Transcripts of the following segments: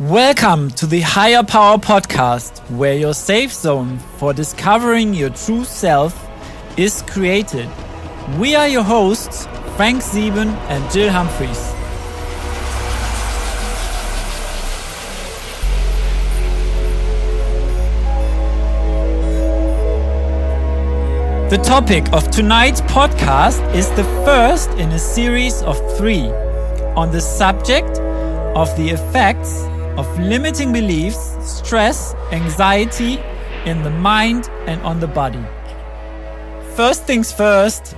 Welcome to the Higher Power Podcast, where your safe zone for discovering your true self is created. We are your hosts, Frank Sieben and Jill Humphreys. The topic of tonight's podcast is the first in a series of 3 on the subject of the effects of limiting beliefs, stress, anxiety in the mind and on the body. First things first,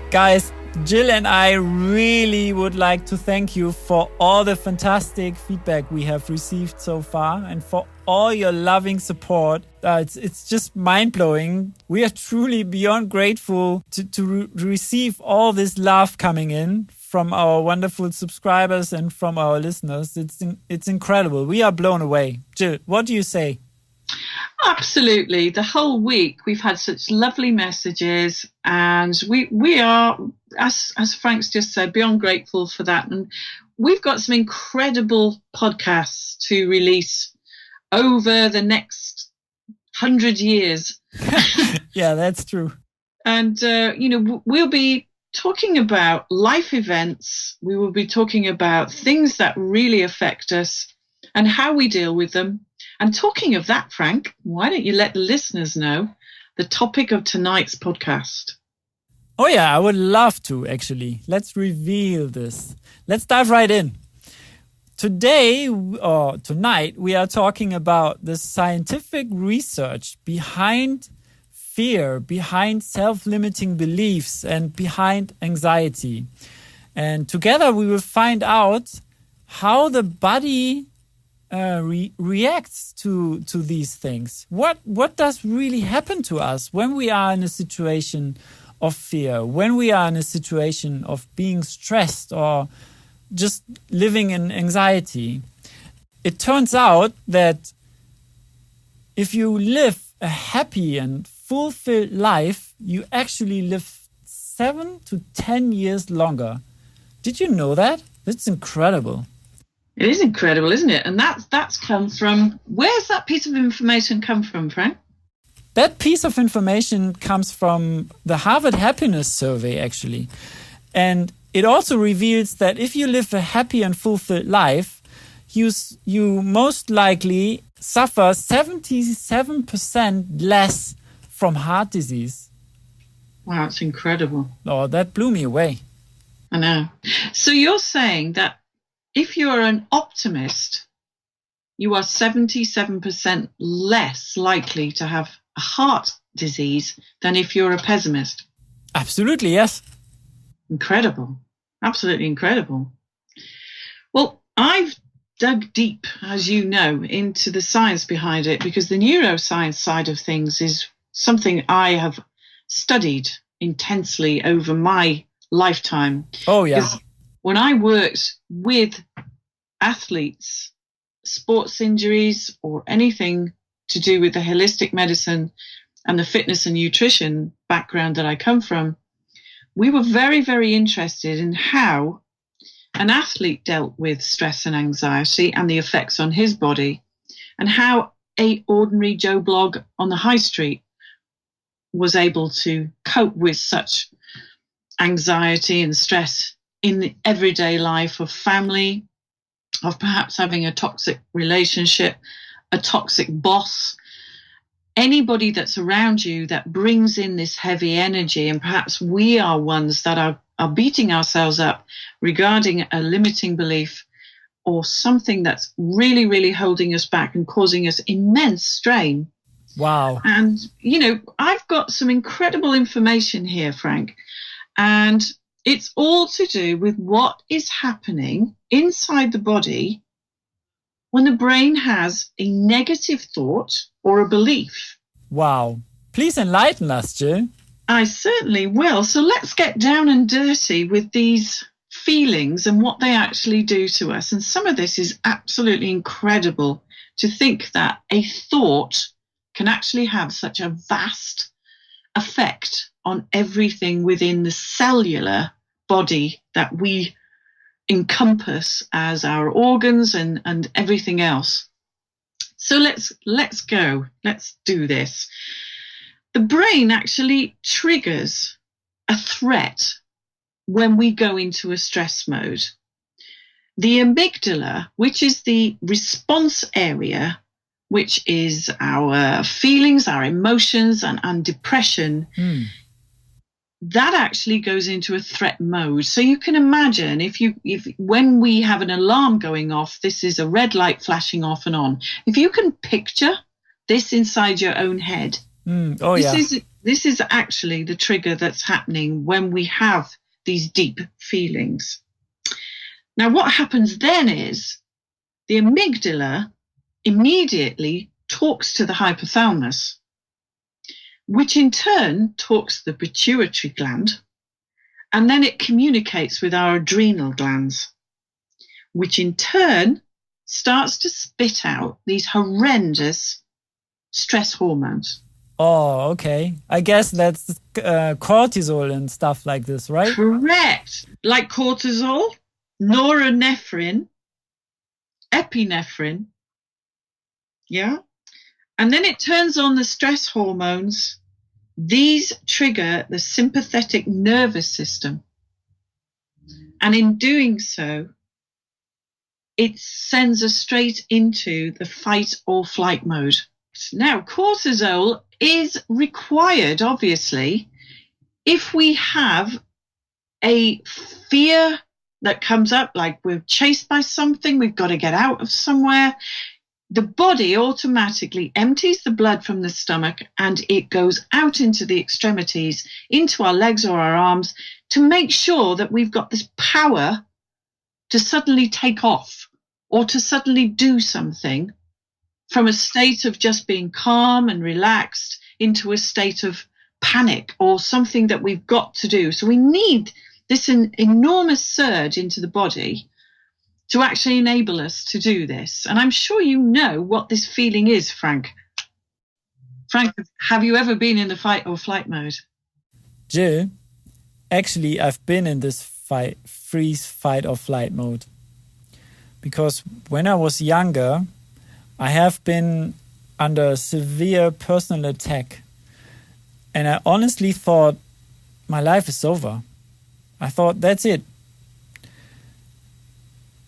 guys, Jill and I really would like to thank you for all the fantastic feedback we have received so far and for all your loving support. It's just mind-blowing. We are truly beyond grateful to receive all this love coming in from our wonderful subscribers and from our listeners. It's incredible. We are blown away. Jill, what do you say? Absolutely. The whole week we've had such lovely messages, and we are, as Frank's just said, beyond grateful for that. And we've got some incredible podcasts to release over the next 100 years. Yeah, that's true. And, we'll be talking about life events. We will be talking about things that really affect us and how we deal with them. And talking of that, Frank, why don't you let the listeners know the topic of tonight's podcast? Oh yeah, I would love to, actually. Let's reveal this. Let's dive right in. Tonight, we are talking about the scientific research behind fear, behind self-limiting beliefs, and behind anxiety. And together we will find out how the body reacts to these things. What does really happen to us when we are in a situation of fear, when we are in a situation of being stressed or just living in anxiety? It turns out that if you live a happy and fulfilled life, you actually live 7 to 10 years longer. Did you know that? That's incredible. It is incredible, isn't it? And that's come from, where's that piece of information come from, Frank? That piece of information comes from the Harvard Happiness Survey, actually. And it also reveals that if you live a happy and fulfilled life, you most likely suffer 77% less from heart disease. Wow, it's incredible. Oh, that blew me away. I know. So you're saying that if you're an optimist, you are 77% less likely to have a heart disease than if you're a pessimist? Absolutely, yes. Incredible. Absolutely incredible. Well, I've dug deep, as you know, into the science behind it, because the neuroscience side of things is something I have studied intensely over my lifetime. Oh, yeah. When I worked with athletes, sports injuries, or anything to do with the holistic medicine and the fitness and nutrition background that I come from, we were very, very interested in how an athlete dealt with stress and anxiety and the effects on his body, and how an ordinary Joe Blog on the high street was able to cope with such anxiety and stress in the everyday life of family, of perhaps having a toxic relationship, a toxic boss, anybody that's around you that brings in this heavy energy. And perhaps we are ones that are beating ourselves up regarding a limiting belief or something that's really, really holding us back and causing us immense strain. Wow. And, I've got some incredible information here, Frank, and it's all to do with what is happening inside the body when the brain has a negative thought or a belief. Wow. Please enlighten us, Jill. I certainly will. So let's get down and dirty with these feelings and what they actually do to us. And some of this is absolutely incredible, to think that a thought can actually have such a vast effect on everything within the cellular body that we encompass as our organs and everything else. So let's go. Let's do this. The brain actually triggers a threat when we go into a stress mode. The amygdala, which is the response area, which is our feelings, our emotions, and depression, that actually goes into a threat mode. So you can imagine if when we have an alarm going off, this is a red light flashing off and on. If you can picture this inside your own head, this is actually the trigger that's happening when we have these deep feelings. Now, what happens then is the amygdala immediately talks to the hypothalamus, which in turn talks to the pituitary gland, and then it communicates with our adrenal glands, which in turn starts to spit out these horrendous stress hormones. Oh, okay. I guess that's cortisol and stuff like this, right? Correct. Like cortisol, norepinephrine, epinephrine. Yeah. And then it turns on the stress hormones. These trigger the sympathetic nervous system. And in doing so, it sends us straight into the fight or flight mode. Now, cortisol is required, obviously, if we have a fear that comes up, like we're chased by something, we've got to get out of somewhere. The body automatically empties the blood from the stomach and it goes out into the extremities, into our legs or our arms, to make sure that we've got this power to suddenly take off or to suddenly do something from a state of just being calm and relaxed into a state of panic or something that we've got to do. So we need this enormous surge into the body to actually enable us to do this. And I'm sure you know what this feeling is, Frank. Frank, have you ever been in the fight or flight mode? Jill, actually, I've been in this freeze, fight or flight mode. Because when I was younger, I have been under severe personal attack. And I honestly thought my life is over. I thought that's it.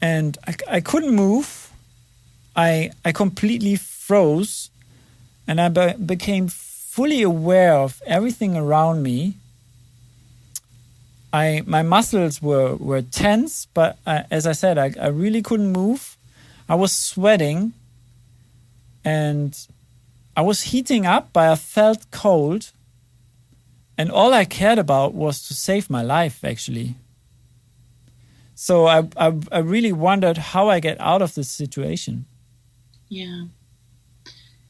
And I couldn't move. I completely froze. And I became fully aware of everything around me. My muscles were tense, but as I said, I really couldn't move. I was sweating. And I was heating up, but I felt cold. And all I cared about was to save my life, actually. So I really wondered how I get out of this situation. Yeah.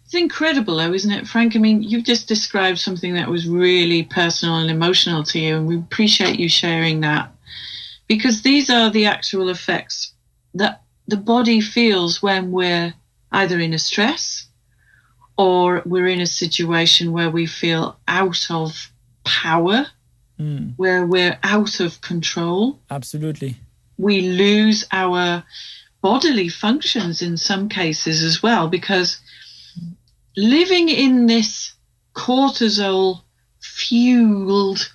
It's incredible, though, isn't it, Frank? I mean, you've just described something that was really personal and emotional to you, and we appreciate you sharing that. Because these are the actual effects that the body feels when we're either in a stress or we're in a situation where we feel out of power, where we're out of control. Absolutely. We lose our bodily functions in some cases as well, because living in this cortisol-fueled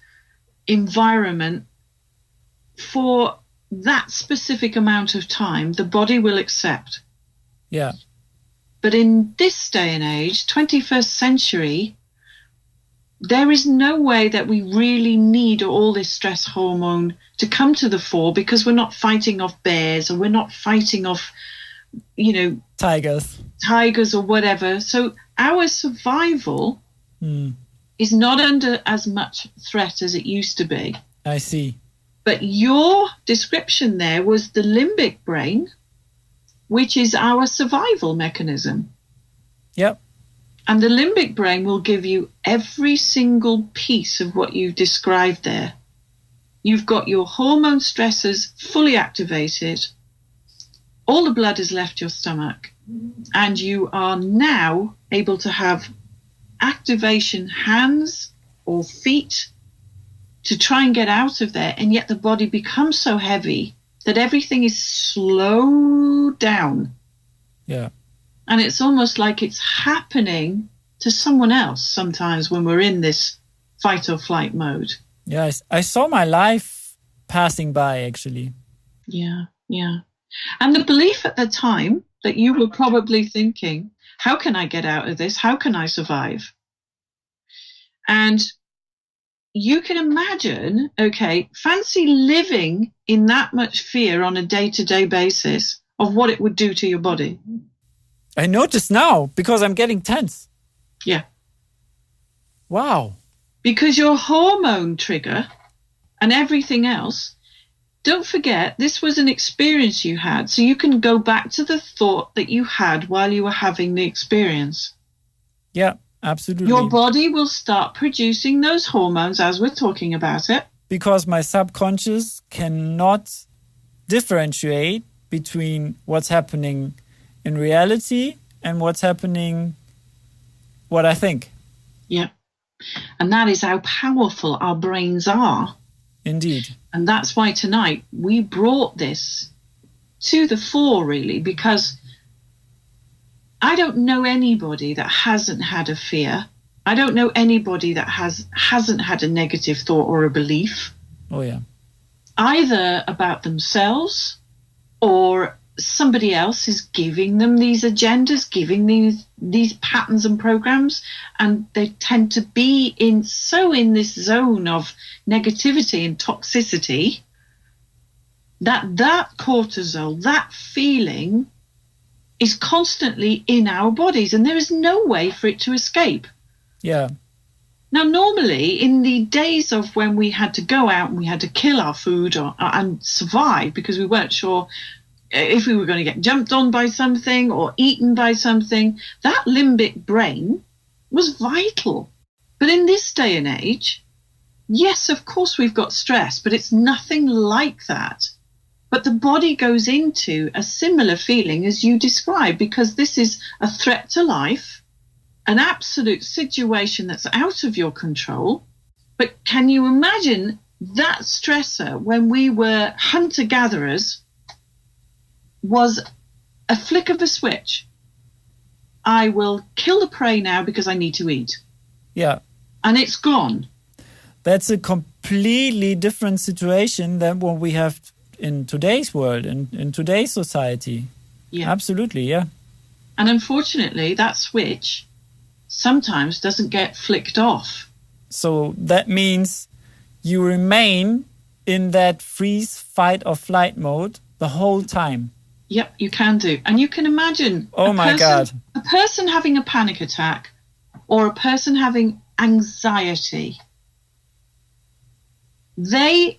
environment for that specific amount of time, the body will accept. Yeah. But in this day and age, 21st century, there is no way that we really need all this stress hormone to come to the fore, because we're not fighting off bears or we're not fighting off, tigers or whatever. So our survival is not under as much threat as it used to be. I see. But your description there was the limbic brain, which is our survival mechanism. Yep. And the limbic brain will give you every single piece of what you've described there. You've got your hormone stressors fully activated. All the blood has left your stomach. And you are now able to have activation hands or feet to try and get out of there. And yet the body becomes so heavy that everything is slowed down. Yeah. And it's almost like it's happening to someone else sometimes when we're in this fight or flight mode. Yeah, I saw my life passing by, actually. Yeah, yeah. And the belief at the time that you were probably thinking, how can I get out of this? How can I survive? And you can imagine, okay, fancy living in that much fear on a day-to-day basis of what it would do to your body. I notice now because I'm getting tense. Yeah. Wow. Because your hormone trigger and everything else, don't forget, this was an experience you had. So you can go back to the thought that you had while you were having the experience. Yeah, absolutely. Your body will start producing those hormones as we're talking about it. Because my subconscious cannot differentiate between what's happening in reality and what's happening, what I think. Yeah. And that is how powerful our brains are. Indeed. And that's why tonight we brought this to the fore, really, because I don't know anybody that hasn't had a fear. I don't know anybody that hasn't had a negative thought or a belief. Oh, yeah. Either about themselves or somebody else is giving them these agendas, giving these patterns and programs, and they tend to be in this zone of negativity and toxicity that cortisol, that feeling is constantly in our bodies, and there is no way for it to escape. Yeah. Now, normally, in the days of when we had to go out and we had to kill our food and survive because we weren't sure if we were going to get jumped on by something or eaten by something, that limbic brain was vital. But in this day and age, yes, of course we've got stress, but it's nothing like that. But the body goes into a similar feeling as you described, because this is a threat to life, an absolute situation that's out of your control. But can you imagine that stressor when we were hunter-gatherers was a flick of a switch? I will kill the prey now because I need to eat. Yeah. And it's gone. That's a completely different situation than what we have in today's world, in today's society. Yeah. Absolutely, yeah. And unfortunately, that switch sometimes doesn't get flicked off. So that means you remain in that freeze, fight or flight mode the whole time. Yep, you can do. And you can imagine God. A person having a panic attack or a person having anxiety. They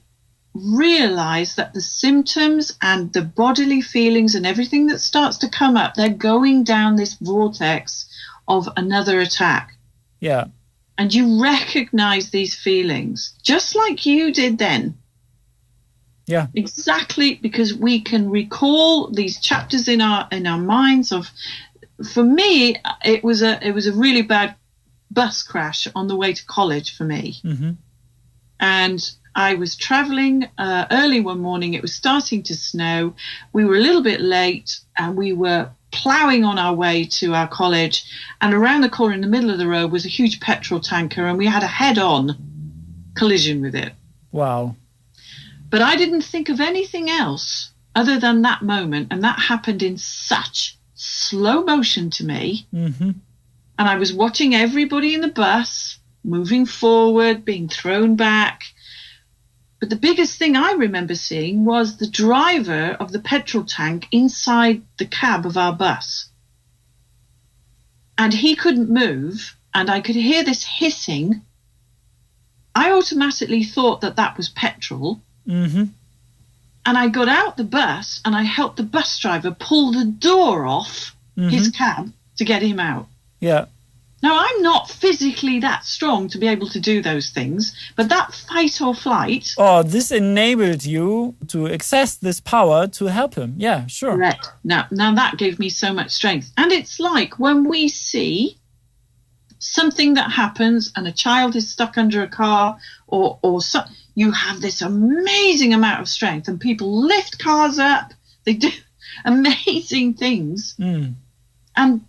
realize that the symptoms and the bodily feelings and everything that starts to come up, they're going down this vortex of another attack. Yeah. And you recognize these feelings, just like you did then. Yeah. Exactly, because we can recall these chapters in our minds of, for me, it was a really bad bus crash on the way to college for me. Mm-hmm. And I was traveling early one morning. It was starting to snow. We were a little bit late and we were plowing on our way to our college. And around the corner in the middle of the road was a huge petrol tanker, and we had a head-on collision with it. Wow. But I didn't think of anything else other than that moment. And that happened in such slow motion to me. Mm-hmm. And I was watching everybody in the bus moving forward, being thrown back. But the biggest thing I remember seeing was the driver of the petrol tank inside the cab of our bus. And he couldn't move, and I could hear this hissing. I automatically thought that was petrol. Mm-hmm. And I got out the bus and I helped the bus driver pull the door off his cab to get him out. Yeah. Now, I'm not physically that strong to be able to do those things, but that fight or flight... Oh, this enabled you to access this power to help him. Yeah, sure. Correct. Now that gave me so much strength. And it's like when we see something that happens and a child is stuck under a car or you have this amazing amount of strength and people lift cars up. They do amazing things. And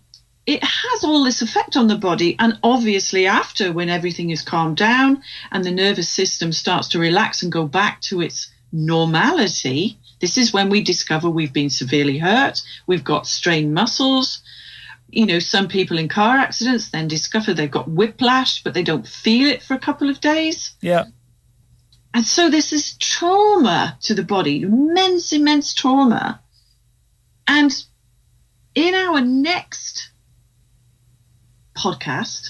it has all this effect on the body. And obviously after, when everything is calmed down and the nervous system starts to relax and go back to its normality, this is when we discover we've been severely hurt. We've got strained muscles. You know, some people in car accidents then discover they've got whiplash, but they don't feel it for a couple of days. Yeah. And so this is trauma to the body, immense trauma. And in our next podcast,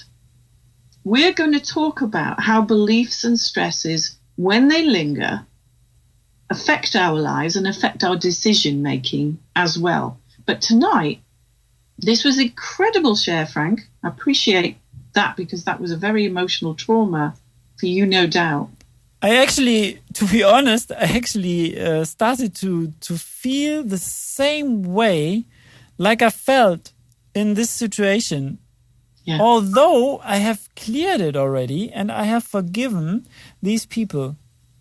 we're going to talk about how beliefs and stresses, when they linger, affect our lives and affect our decision making as well. But tonight, this was incredible share, Frank. I appreciate that, because that was a very emotional trauma for you, no doubt. I actually, to be honest, started to feel the same way like I felt in this situation. Yeah. Although I have cleared it already and I have forgiven these people,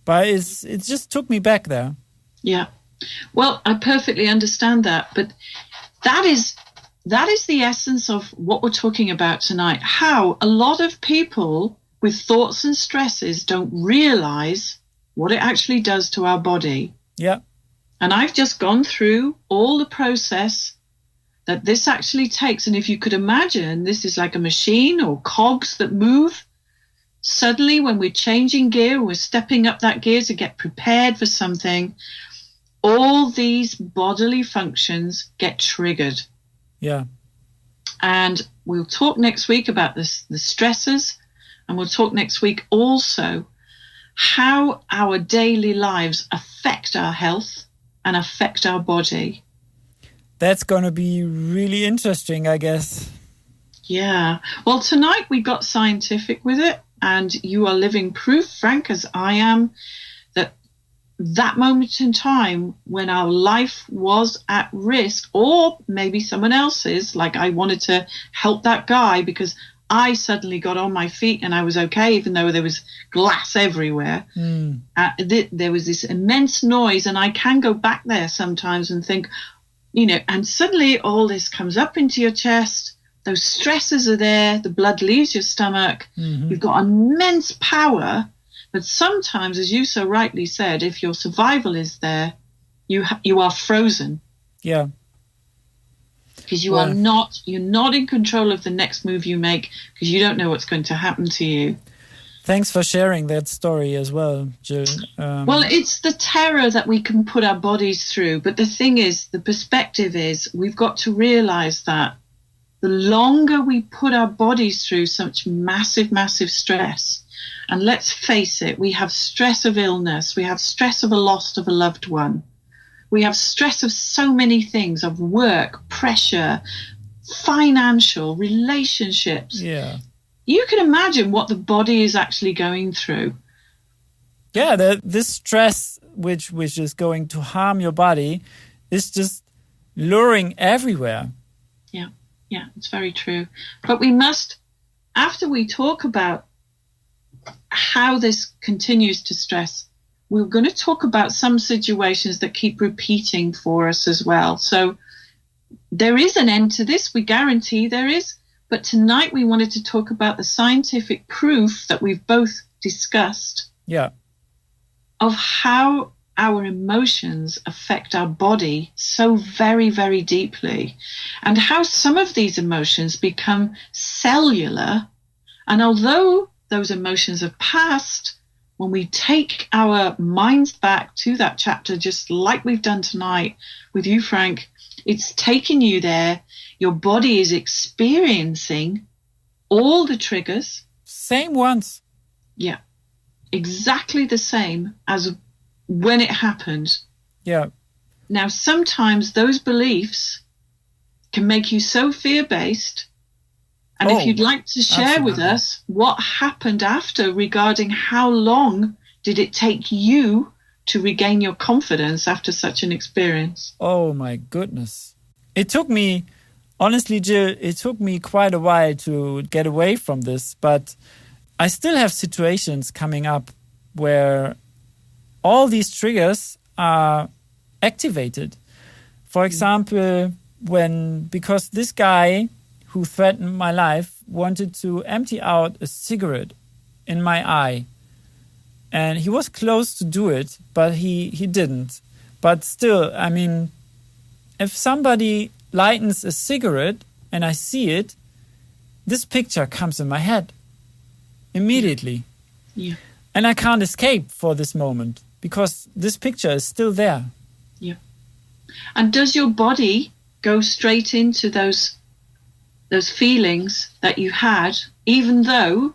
but it just took me back there. Yeah. Well, I perfectly understand that, but that is the essence of what we're talking about tonight. How a lot of people with thoughts and stresses don't realize what it actually does to our body. Yeah. And I've just gone through all the process that this actually takes. And if you could imagine, this is like a machine or cogs that move. Suddenly, when we're changing gear, we're stepping up that gear to get prepared for something, all these bodily functions get triggered. Yeah. And we'll talk next week about the stressors, and we'll talk next week also how our daily lives affect our health and affect our body. That's going to be really interesting, I guess. Yeah. Well, tonight we got scientific with it, and you are living proof, Frank, as I am, that moment in time when our life was at risk, or maybe someone else's, like I wanted to help that guy because I suddenly got on my feet and I was okay, even though there was glass everywhere. There was this immense noise, and I can go back there sometimes and think, you know, and suddenly all this comes up into your chest. Those stresses are there. The blood leaves your stomach. You've got immense power. But sometimes, as you so rightly said, if your survival is there, you are frozen. Yeah. Because you're not in control of the next move you make, because you don't know what's going to happen to you. Thanks for sharing that story as well, Jill. Well, it's the terror that we can put our bodies through. But the thing is, the perspective is, we've got to realize that the longer we put our bodies through such massive stress, and let's face it, we have stress of illness, we have stress of a loss of a loved one, we have stress of so many things, of work, pressure, financial, relationships. Yeah. You can imagine what the body is actually going through. Yeah, this stress which is going to harm your body is just luring everywhere. Yeah, it's very true. But we must, after we talk about how this continues to stress, we're going to talk about some situations that keep repeating for us as well. So there is an end to this, we guarantee there is. But tonight we wanted to talk about the scientific proof that we've both discussed. Yeah. Of how our emotions affect our body so very deeply, and how some of these emotions become cellular. And although those emotions have passed, when we take our minds back to that chapter, just like we've done tonight with you, Frank, it's taking you there. Your body is experiencing all the triggers. Same ones. Yeah, exactly the same as when it happened. Yeah. Now, sometimes those beliefs can make you so fear-based. And if you'd like to share with us what happened after, regarding how long did it take you to regain your confidence after such an experience? Oh, my goodness. It took me, honestly, Jill, it took me quite a while to get away from this. But I still have situations coming up where all these triggers are activated. For example, because this guy who threatened my life wanted to empty out a cigarette in my eye. And he was close to do it, but he didn't. But still, I mean, if somebody lightens a cigarette and I see it, this picture comes in my head immediately. Yeah. And I can't escape for this moment because this picture is still there. Yeah. And does your body go straight into those feelings that you had, even though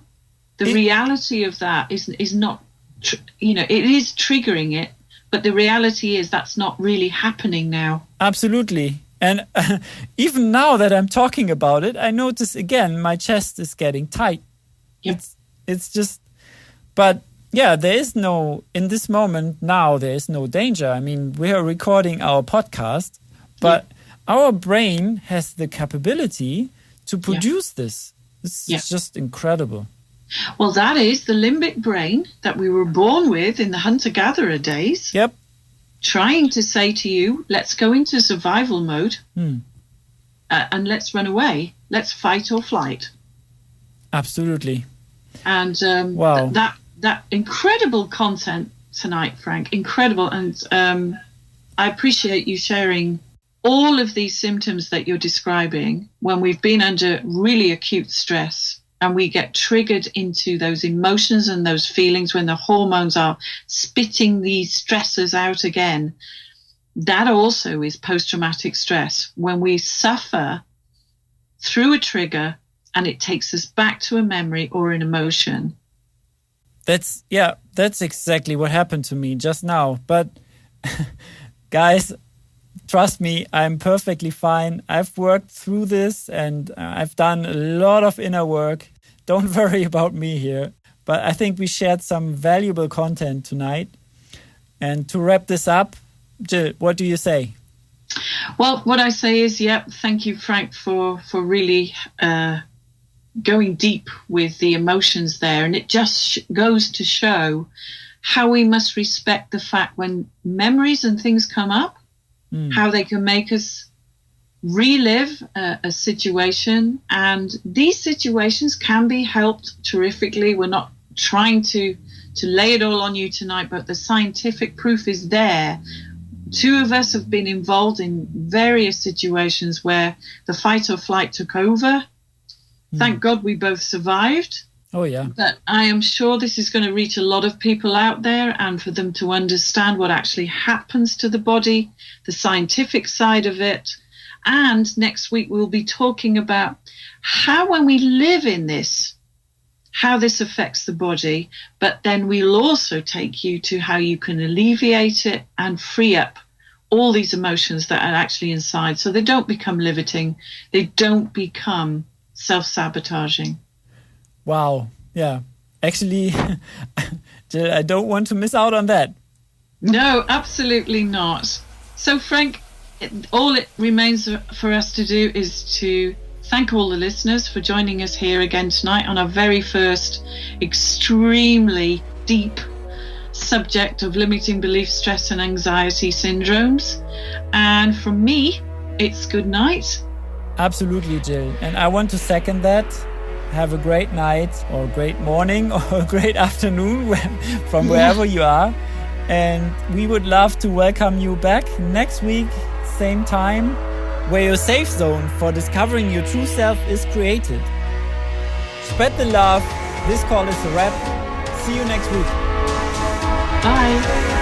the reality of that is not, it is triggering it, but the reality is that's not really happening now. Absolutely. And even now that I'm talking about it, I notice again my chest is getting tight. Yep. It's just, but yeah, in this moment now, there is no danger. I mean, we are recording our podcast, but our brain has the capability to produce this. This is just incredible. Well, that is the limbic brain that we were born with in the hunter-gatherer days. Yep. Trying to say to you, let's go into survival mode and let's run away. Let's fight or flight. Absolutely. And wow. that incredible content tonight, Frank, incredible. And I appreciate you sharing all of these symptoms that you're describing when we've been under really acute stress and we get triggered into those emotions and those feelings when the hormones are spitting these stressors out again. That also is post-traumatic stress, when we suffer through a trigger and it takes us back to a memory or an emotion. That's exactly what happened to me just now. But guys, trust me, I'm perfectly fine. I've worked through this and I've done a lot of inner work. Don't worry about me here. But I think we shared some valuable content tonight. And to wrap this up, Jill, what do you say? Well, what I say is, thank you, Frank, for really going deep with the emotions there. And it just goes to show how we must respect the fact when memories and things come up, how they can make us relive a situation. And these situations can be helped terrifically. We're not trying to lay it all on you tonight, but the scientific proof is there. Two of us have been involved in various situations where the fight or flight took over. Thank God we both survived. Oh, yeah. But I am sure this is going to reach a lot of people out there, and for them to understand what actually happens to the body, the scientific side of it. And next week we'll be talking about how, when we live in this, how this affects the body. But then we'll also take you to how you can alleviate it and free up all these emotions that are actually inside, so they don't become limiting, they don't become self-sabotaging. Wow. Yeah. Actually, Jill, I don't want to miss out on that. No, absolutely not. So, Frank, all it remains for us to do is to thank all the listeners for joining us here again tonight on our very first extremely deep subject of limiting belief, stress and anxiety syndromes. And from me, it's good night. Absolutely, Jill. And I want to second that. Have a great night or great morning or a great afternoon from wherever you are. And we would love to welcome you back next week, same time, where your safe zone for discovering your true self is created. Spread the love. This call is a wrap. See you next week. Bye.